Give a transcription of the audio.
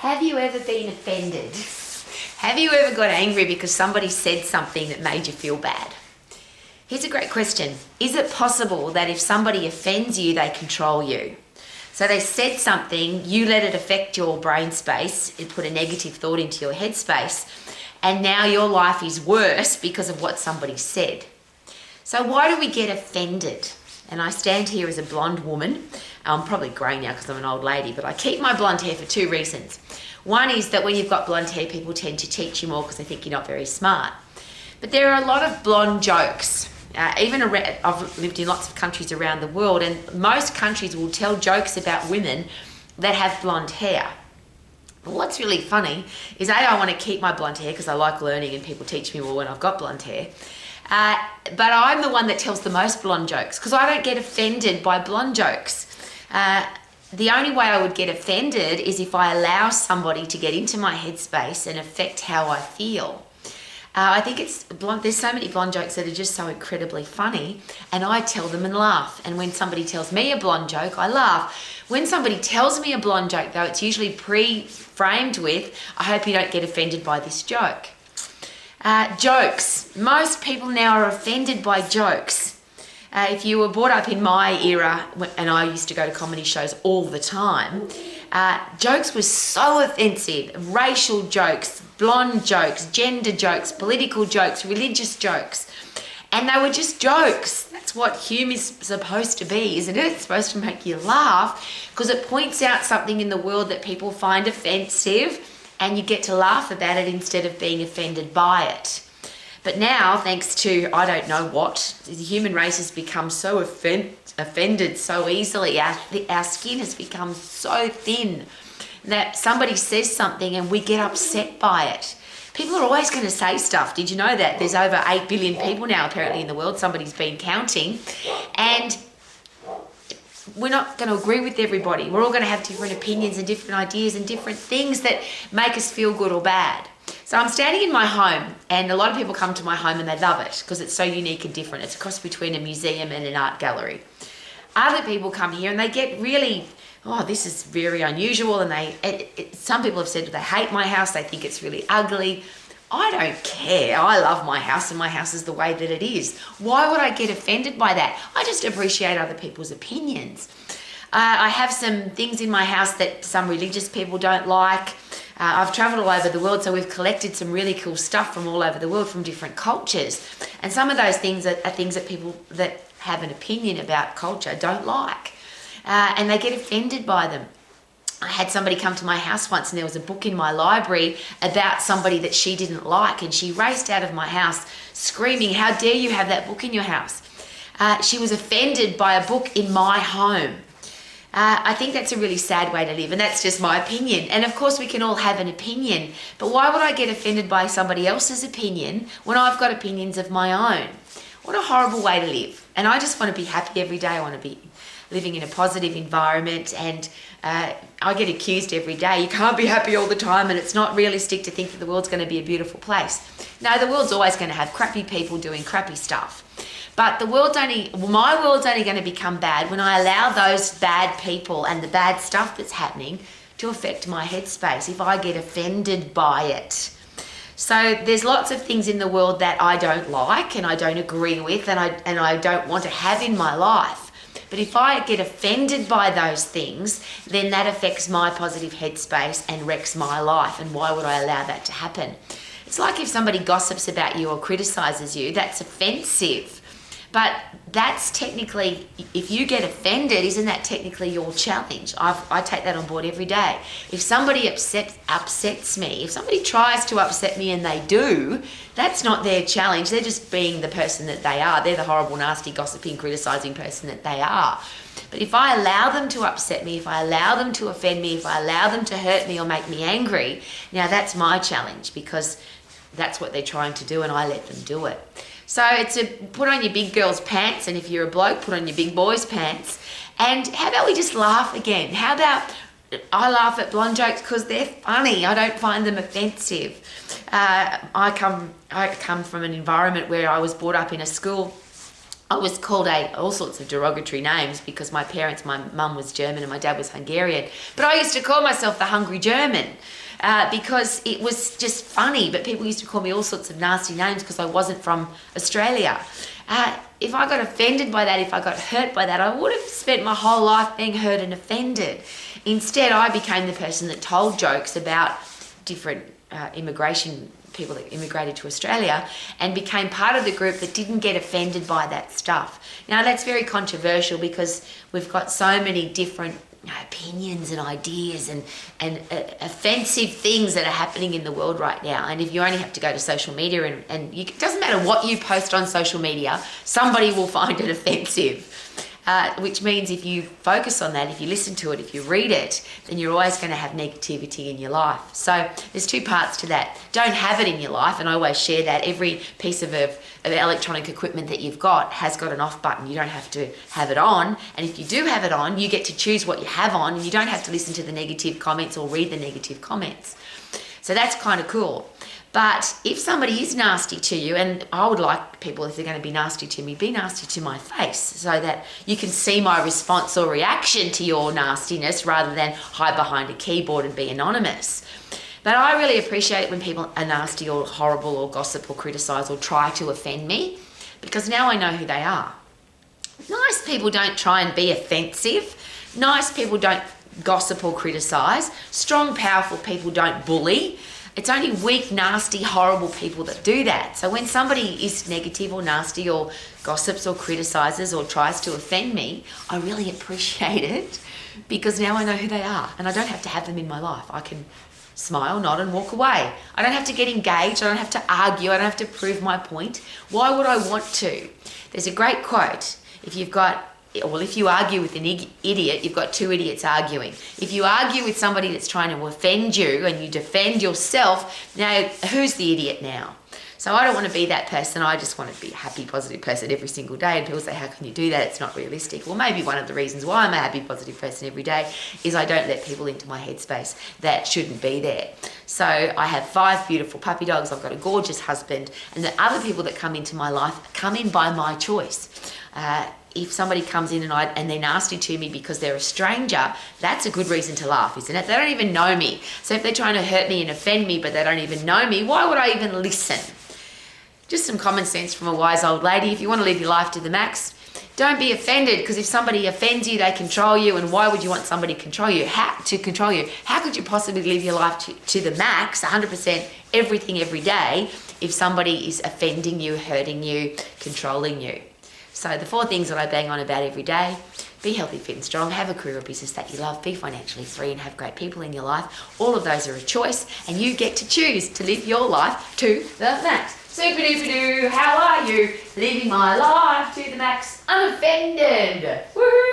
Have you ever been offended? Have you ever got angry because somebody said something that made you feel bad? Here's a great question. Is it possible that if somebody offends you, they control you? So they said something, you let it affect your brain space, it put a negative thought into your head space, and now your life is worse because of what somebody said. So why do we get offended? And I stand here as a blonde woman. I'm probably grey now because I'm an old lady, but I keep my blonde hair for two reasons. One is that when you've got blonde hair, people tend to teach you more because they think you're not very smart. But there are a lot of blonde jokes. I've lived in lots of countries around the world, and most countries will tell jokes about women that have blonde hair. But what's really funny is I want to keep my blonde hair because I like learning and people teach me more when I've got blonde hair. But I'm the one that tells the most blonde jokes because I don't get offended by blonde jokes. The only way I would get offended is if I allow somebody to get into my headspace and affect how I feel. I think it's blonde. There's so many blonde jokes that are just so incredibly funny, and I tell them and laugh. And when somebody tells me a blonde joke, I laugh. When somebody tells me a blonde joke, though, it's usually pre-framed with, I hope you don't get offended by this joke. Jokes. Most people now are offended by jokes. If you were brought up in my era, and I used to go to comedy shows all the time, jokes were so offensive. Racial jokes, blonde jokes, gender jokes, political jokes, religious jokes. And they were just jokes. That's what humour is supposed to be, isn't it? It's supposed to make you laugh because it points out something in the world that people find offensive, and you get to laugh about it instead of being offended by it. But now, thanks to, I don't know what, the human race has become so offended so easily. Our skin has become so thin that somebody says something and we get upset by it. People are always going to say stuff. Did you know that? There's over 8 billion people now apparently in the world. Somebody's been counting. And we're not going to agree with everybody. We're all going to have different opinions and different ideas and different things that make us feel good or bad. So I'm standing in my home, and a lot of people come to my home and they love it because it's so unique and different. It's a cross between a museum and an art gallery. Other people come here and they get really, this is very unusual, and some people have said they hate my house, they think it's really ugly. I don't care. I love my house, and my house is the way that it is. Why would I get offended by that? I just appreciate other people's opinions. I have some things in my house that some religious people don't like. I've travelled all over the world, so we've collected some really cool stuff from all over the world from different cultures. And some of those things are things that people that have an opinion about culture don't like. And they get offended by them. I had somebody come to my house once, and there was a book in my library about somebody that she didn't like, and she raced out of my house screaming, "How dare you have that book in your house?" She was offended by a book in my home. I think that's a really sad way to live, and that's just my opinion. And of course we can all have an opinion, but why would I get offended by somebody else's opinion when I've got opinions of my own? What a horrible way to live. And I just want to be happy every day. I want to be living in a positive environment, and I get accused every day, you can't be happy all the time, and it's not realistic to think that the world's going to be a beautiful place. No, the world's always going to have crappy people doing crappy stuff. But my world's only going to become bad when I allow those bad people and the bad stuff that's happening to affect my headspace, if I get offended by it. So there's lots of things in the world that I don't like and I don't agree with and I don't want to have in my life. But if I get offended by those things, then that affects my positive headspace and wrecks my life. And why would I allow that to happen? It's like if somebody gossips about you or criticizes you, that's offensive. But that's technically, if you get offended, isn't that technically your challenge? I take that on board every day. If somebody upsets me, if somebody tries to upset me and they do, that's not their challenge. They're just being the person that they are. They're the horrible, nasty, gossiping, criticizing person that they are. But if I allow them to upset me, if I allow them to offend me, if I allow them to hurt me or make me angry, now that's my challenge because that's what they're trying to do and I let them do it. So it's a put on your big girl's pants, and if you're a bloke, put on your big boy's pants. And how about we just laugh again? How about I laugh at blonde jokes because they're funny. I don't find them offensive. I come from an environment where I was brought up in a school I was called all sorts of derogatory names because my mum was German and my dad was Hungarian. But I used to call myself the Hungry German because it was just funny. But people used to call me all sorts of nasty names because I wasn't from Australia. If I got offended by that, if I got hurt by that, I would have spent my whole life being hurt and offended. Instead, I became the person that told jokes about different immigration people that immigrated to Australia and became part of the group that didn't get offended by that stuff. Now, that's very controversial because we've got so many different opinions and ideas and offensive things that are happening in the world right now. And if you only have to go to social media and it doesn't matter what you post on social media, somebody will find it offensive. Which means if you focus on that, if you listen to it, if you read it, then you're always going to have negativity in your life. So there's two parts to that. Don't have it in your life, and I always share that. Every piece of electronic equipment that you've got has got an off button. You don't have to have it on. And if you do have it on, you get to choose what you have on, and you don't have to listen to the negative comments or read the negative comments. So that's kind of cool. But if somebody is nasty to you, and I would like people, if they're going to be nasty to me, be nasty to my face so that you can see my response or reaction to your nastiness rather than hide behind a keyboard and be anonymous. But I really appreciate it when people are nasty or horrible or gossip or criticise or try to offend me, because now I know who they are. Nice people don't try and be offensive. Nice people don't gossip or criticise. Strong, powerful people don't bully. It's only weak, nasty, horrible people that do that. So when somebody is negative or nasty or gossips or criticises or tries to offend me, I really appreciate it because now I know who they are and I don't have to have them in my life. I can smile, nod and walk away. I don't have to get engaged. I don't have to argue. I don't have to prove my point. Why would I want to? There's a great quote. If you argue with an idiot, you've got two idiots arguing. If you argue with somebody that's trying to offend you and you defend yourself, now who's the idiot now? So I don't want to be that person. I just want to be a happy, positive person every single day. And people say, how can you do that? It's not realistic. Well, maybe one of the reasons why I'm a happy, positive person every day is I don't let people into my headspace that shouldn't be there. So I have 5 beautiful puppy dogs. I've got a gorgeous husband. And the other people that come into my life come in by my choice. If somebody comes in and they're nasty to me because they're a stranger, that's a good reason to laugh, isn't it? They don't even know me. So if they're trying to hurt me and offend me, but they don't even know me, why would I even listen? Just some common sense from a wise old lady. If you want to live your life to the max, don't be offended, because if somebody offends you, they control you. And why would you want somebody to control you? How could you possibly live your life to the max, 100%, everything every day, if somebody is offending you, hurting you, controlling you? So the 4 things that I bang on about every day: be healthy, fit and strong, have a career or business that you love, be financially free and have great people in your life. All of those are a choice and you get to choose to live your life to the max. Super duper doo, how are you? Living my life to the max, unoffended. Woohoo!